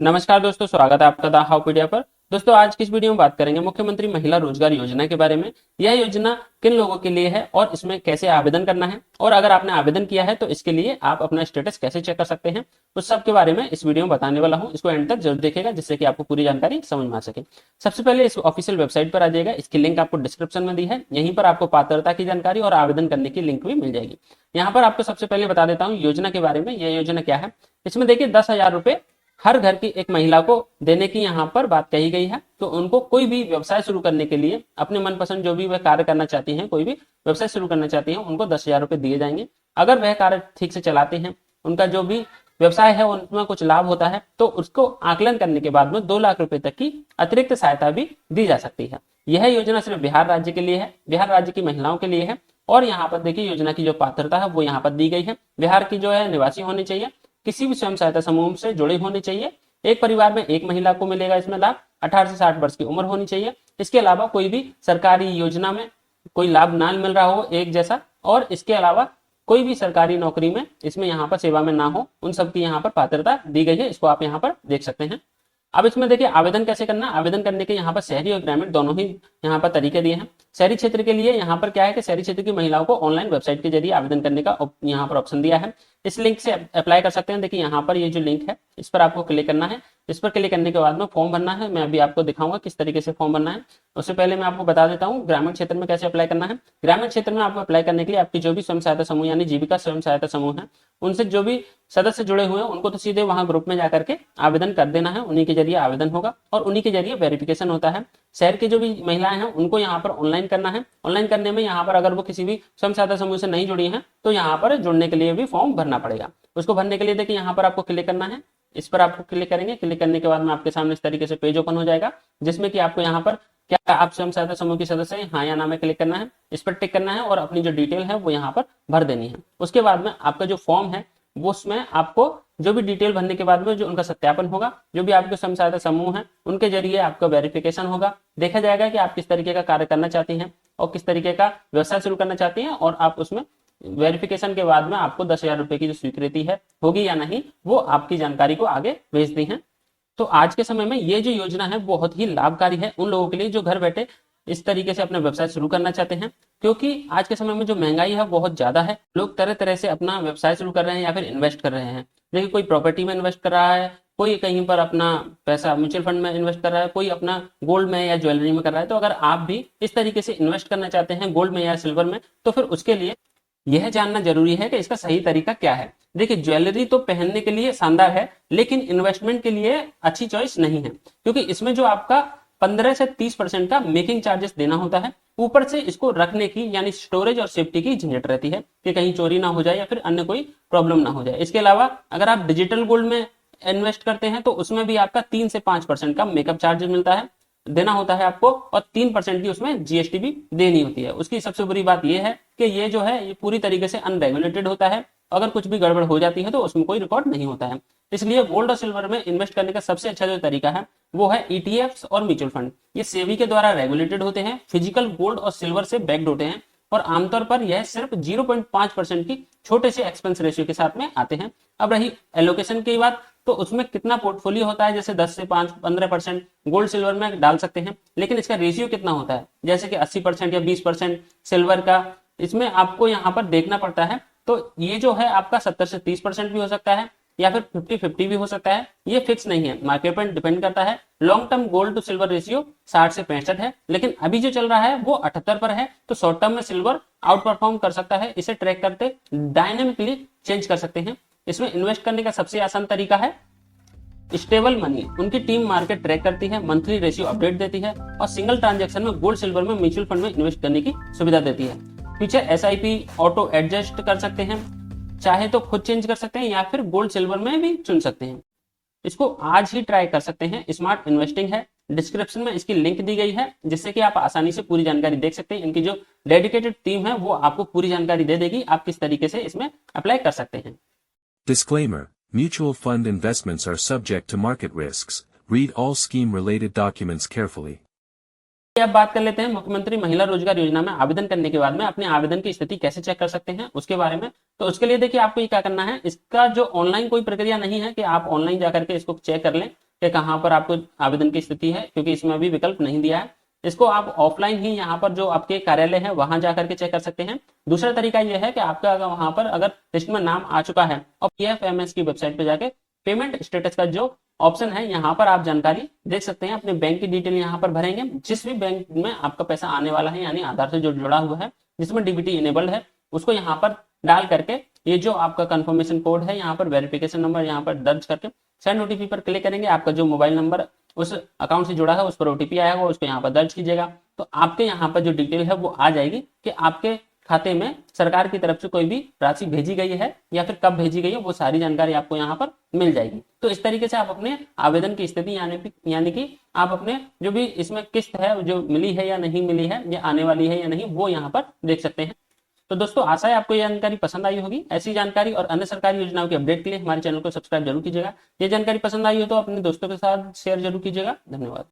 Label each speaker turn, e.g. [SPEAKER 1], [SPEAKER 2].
[SPEAKER 1] नमस्कार दोस्तों, स्वागत है आपका द हाउपीडिया पर। दोस्तों, आज की इस वीडियो में बात करेंगे मुख्यमंत्री महिला रोजगार योजना के बारे में। यह योजना किन लोगों के लिए है और इसमें कैसे आवेदन करना है, और अगर आपने आवेदन किया है तो इसके लिए आप अपना स्टेटस कैसे चेक कर सकते हैं, उस सब के बारे में इस वीडियो में बताने वाला हूं। इसको एंड तक जरूर देखिएगा जिससे कि आपको पूरी जानकारी समझ में आ सके। सबसे पहले इस ऑफिशियल वेबसाइट पर आ जाएगा, इसकी लिंक आपको डिस्क्रिप्शन में दी है। यहीं पर आपको पात्रता की जानकारी और आवेदन करने की लिंक भी मिल जाएगी। यहाँ पर आपको सबसे पहले बता देता हूँ योजना के बारे में। यह योजना क्या है, इसमें देखिए 10,000 रुपए हर घर की एक महिला को देने की यहाँ पर बात कही गई है। तो उनको कोई भी व्यवसाय शुरू करने के लिए अपने मनपसंद जो भी वह कार्य करना चाहती हैं, कोई भी व्यवसाय शुरू करना चाहती हैं, उनको 10,000 रुपए दिए जाएंगे। अगर वह कार्य ठीक से चलाते हैं, उनका जो भी व्यवसाय है उनमें कुछ लाभ होता है, तो उसको आकलन करने के बाद में 2 लाख रुपए तक की अतिरिक्त सहायता भी दी जा सकती है। यह योजना सिर्फ बिहार राज्य के लिए है, बिहार राज्य की महिलाओं के लिए है। और यहाँ पर देखिए योजना की जो पात्रता है वो यहाँ पर दी गई है। बिहार की जो है निवासी होनी चाहिए, किसी भी स्वयं सहायता समूह से जुड़े होने चाहिए, एक परिवार में एक महिला को मिलेगा इसमें लाभ, 18 से 60 वर्ष की उम्र होनी चाहिए। इसके अलावा कोई भी सरकारी योजना में कोई लाभ ना मिल रहा हो एक जैसा, और इसके अलावा कोई भी सरकारी नौकरी में इसमें यहाँ पर सेवा में ना हो, उन सब की यहाँ पर पात्रता दी गई है। इसको आप यहाँ पर देख सकते हैं। अब इसमें देखिए आवेदन कैसे करना। आवेदन करने के यहाँ पर शहरी और ग्रामीण दोनों ही यहाँ पर तरीके दिए हैं। शहरी क्षेत्र के लिए यहाँ पर क्या है कि शहरी क्षेत्र की महिलाओं को ऑनलाइन वेबसाइट के जरिए आवेदन करने का यहाँ पर ऑप्शन दिया है। इस लिंक से अप्लाई कर सकते हैं। देखिए यहाँ पर ये जो लिंक है इस पर आपको क्लिक करना है। इस पर क्लिक करने के बाद में फॉर्म भरना है। मैं अभी आपको दिखाऊंगा किस तरीके से फॉर्म भरना है। उससे पहले मैं आपको बता देता हूँ ग्रामीण क्षेत्र में कैसे अप्लाई करना है। ग्रामीण क्षेत्र में आपको अप्लाई करने के लिए आपकी जो भी स्वयं सहायता समूह यानी जीविका स्वयं सहायता समूह है, उनसे जो भी सदस्य जुड़े हुए हैं उनको तो सीधे वहां ग्रुप में जाकर के आवेदन कर देना है। उन्हीं के जरिए आवेदन होगा और उन्हीं के जरिए वेरिफिकेशन होता है। शहर की जो भी महिलाएं हैं उनको यहाँ पर ऑनलाइन करना है। ऑनलाइन करने में यहाँ पर अगर वो किसी भी स्वयं सहायता समूह से नहीं जुड़ी हैं तो यहाँ पर जुड़ने के लिए भी फॉर्म भरना पड़ेगा। उसको भरने के लिए देखिए यहाँ पर आपको क्लिक करना है। इस पर आपको क्लिक करेंगे। क्लिक करने के बाद में आपके सामने इस तरीके से पेज ओपन हो जाएगा, जिसमें कि आपको यहाँ पर क्या आप स्वयं सहायता समूह की सदस्य हैं, हाँ या ना में क्लिक करना है। इस पर टिक करना है और अपनी जो डिटेल है वो यहाँ पर भर देनी है। उसके बाद में आपका जो फॉर्म है वो उसमें आपको जो भी डिटेल भरने के बाद में जो उनका सत्यापन होगा, जो भी आपके स्वयं सहायता समूह है उनके जरिए आपका वेरिफिकेशन होगा। देखा जाएगा कि आप किस तरीके का कार्य करना चाहती हैं और किस तरीके का व्यवसाय शुरू करना चाहती हैं, और आप उसमें वेरिफिकेशन के बाद में आपको 10,000 रुपए की जो स्वीकृति है होगी या नहीं, वो आपकी जानकारी को आगे भेजती है। तो आज के समय में ये जो योजना है बहुत ही लाभकारी है उन लोगों के लिए जो घर बैठे इस तरीके से अपना व्यवसाय शुरू करना चाहते हैं। क्योंकि आज के समय में जो महंगाई है बहुत ज्यादा है, लोग तरह तरह से अपना व्यवसाय शुरू कर रहे हैं या फिर इन्वेस्ट कर रहे हैं। देखिए कोई प्रॉपर्टी में इन्वेस्ट कर रहा है, कोई कहीं पर अपना पैसा म्यूचुअल फंड में इन्वेस्ट कर रहा है, कोई अपना गोल्ड में या ज्वेलरी में कर रहा है। तो अगर आप भी इस तरीके से इन्वेस्ट करना चाहते हैं गोल्ड में या सिल्वर में, तो फिर उसके लिए यह जानना जरूरी है कि इसका सही तरीका क्या है। देखिए ज्वेलरी तो पहनने के लिए शानदार है, लेकिन इन्वेस्टमेंट के लिए अच्छी चॉइस नहीं है, क्योंकि इसमें जो आपका 15 से 30% का मेकिंग चार्जेस देना होता है। ऊपर से इसको रखने की यानी स्टोरेज और सेफ्टी की झंझट रहती है कि कहीं चोरी ना हो जाए या फिर अन्य कोई प्रॉब्लम ना हो जाए। इसके अलावा अगर आप डिजिटल गोल्ड में इन्वेस्ट करते हैं तो उसमें भी आपका 3 से 5% का मेकअप चार्ज मिलता है, देना होता है आपको, और 3% की उसमें जीएसटी भी देनी होती है। उसकी सबसे बुरी बात यह है कि ये जो है ये पूरी तरीके से अनरेगुलेटेड होता है। अगर कुछ भी गड़बड़ हो जाती है तो उसमें कोई रिकॉर्ड नहीं होता है। इसलिए गोल्ड और सिल्वर में इन्वेस्ट करने का सबसे अच्छा जो तरीका है वो है ईटीएफ्स और म्यूचुअल फंड। ये सेबी के द्वारा रेगुलेटेड होते हैं, फिजिकल गोल्ड और सिल्वर से बैक्ड होते हैं, और आमतौर पर यह सिर्फ 0.5% की छोटे से एक्सपेंस रेशियो के साथ में आते हैं। अब रही एलोकेशन की बात, तो उसमें कितना पोर्टफोलियो होता है, जैसे 10 से 15% गोल्ड सिल्वर में डाल सकते हैं, लेकिन इसका रेशियो कितना होता है, जैसे कि 80% या 20% सिल्वर का, इसमें आपको यहाँ पर देखना पड़ता है। तो ये जो है आपका 70 से 30% भी हो सकता है या फिर 50-50 भी हो सकता है। ये फिक्स नहीं है, मार्केट पर डिपेंड करता है। Long term gold to silver ratio 60 से 65 है, लेकिन अभी जो चल रहा है वो 78 पर है। तो शॉर्ट टर्म में सिल्वर आउट परफॉर्म कर सकता है। इसे ट्रैक करते डायनेमिकली चेंज कर सकते हैं। इसमें इन्वेस्ट करने का सबसे आसान तरीका है स्टेबल मनी। उनकी टीम मार्केट ट्रैक करती है, मंथली रेशियो अपडेट देती है और सिंगल ट्रांजैक्शन में गोल्ड सिल्वर में म्यूचुअल फंड में इन्वेस्ट करने की सुविधा देती है। फीचर एसआईपी ऑटो एडजस्ट कर सकते हैं, चाहे तो खुद चेंज कर सकते हैं या फिर गोल्ड सिल्वर में भी चुन सकते हैं। इसको आज ही ट्राई कर सकते हैं। स्मार्ट इन्वेस्टिंग है, डिस्क्रिप्शन में इसकी लिंक दी गई है, जिससे कि आप आसानी से पूरी जानकारी देख सकते हैं। इनकी जो डेडिकेटेड टीम है वो आपको पूरी जानकारी दे देगी आप किस तरीके से इसमें अप्लाई कर सकते हैं।
[SPEAKER 2] Disclaimer: Mutual fund investments are subject to market risks. Read all scheme-related documents carefully.
[SPEAKER 1] अब बात कर लेते हैं मुख्यमंत्री महिला रोजगार योजना में आवेदन करने के बाद में अपने आवेदन की स्थिति कैसे चेक कर सकते हैं उसके बारे में। तो उसके लिए देखिए आपको ये क्या करना है, इसका जो ऑनलाइन कोई प्रक्रिया नहीं है कि आप ऑनलाइन जाकर के इसको चेक कर लें। कि कहाँ पर आपको आवेदन की स्थिति है, क्योंकि इसमें अभी विकल्प नहीं दिया है। इसको आप ऑफलाइन ही यहाँ पर जो आपके कार्यालय है वहां जाकर के चेक कर सकते हैं। दूसरा तरीका यह है कि आपका अगर वहां पर अगर लिस्ट में नाम आ चुका है और PFMS की वेबसाइट पे जाके पेमेंट स्टेटस का जो ऑप्शन है यहाँ पर आप जानकारी देख सकते हैं। अपने बैंक की डिटेल यहाँ पर भरेंगे, जिस भी बैंक में आपका पैसा आने वाला है यानी आधार से जो जुड़ा हुआ है, जिसमें DBT इनेबल्ड है, उसको यहाँ पर डाल करके ये जो आपका कंफर्मेशन कोड है यहाँ पर वेरिफिकेशन नंबर यहाँ पर दर्ज करके सेंड OTP पर क्लिक करेंगे। आपका जो मोबाइल नंबर उस अकाउंट से जुड़ा है उस पर OTP आया होगा, उसको यहाँ पर दर्ज कीजिएगा, तो आपके यहाँ पर जो डिटेल है वो आ जाएगी कि आपके खाते में सरकार की तरफ से कोई भी राशि भेजी गई है या फिर कब भेजी गई है, वो सारी जानकारी आपको यहाँ पर मिल जाएगी। तो इस तरीके से आप अपने आवेदन की स्थिति यानी कि आप अपने जो भी इसमें किस्त है जो मिली है या नहीं मिली है या आने वाली है या नहीं, वो यहाँ पर देख सकते हैं। तो दोस्तों आशा है आपको ये जानकारी पसंद आई होगी। ऐसी जानकारी और अन्य सरकारी योजनाओं के अपडेट के लिए हमारे चैनल को सब्सक्राइब जरूर कीजिएगा। ये जानकारी पसंद आई हो तो अपने दोस्तों के साथ शेयर जरूर कीजिएगा। धन्यवाद।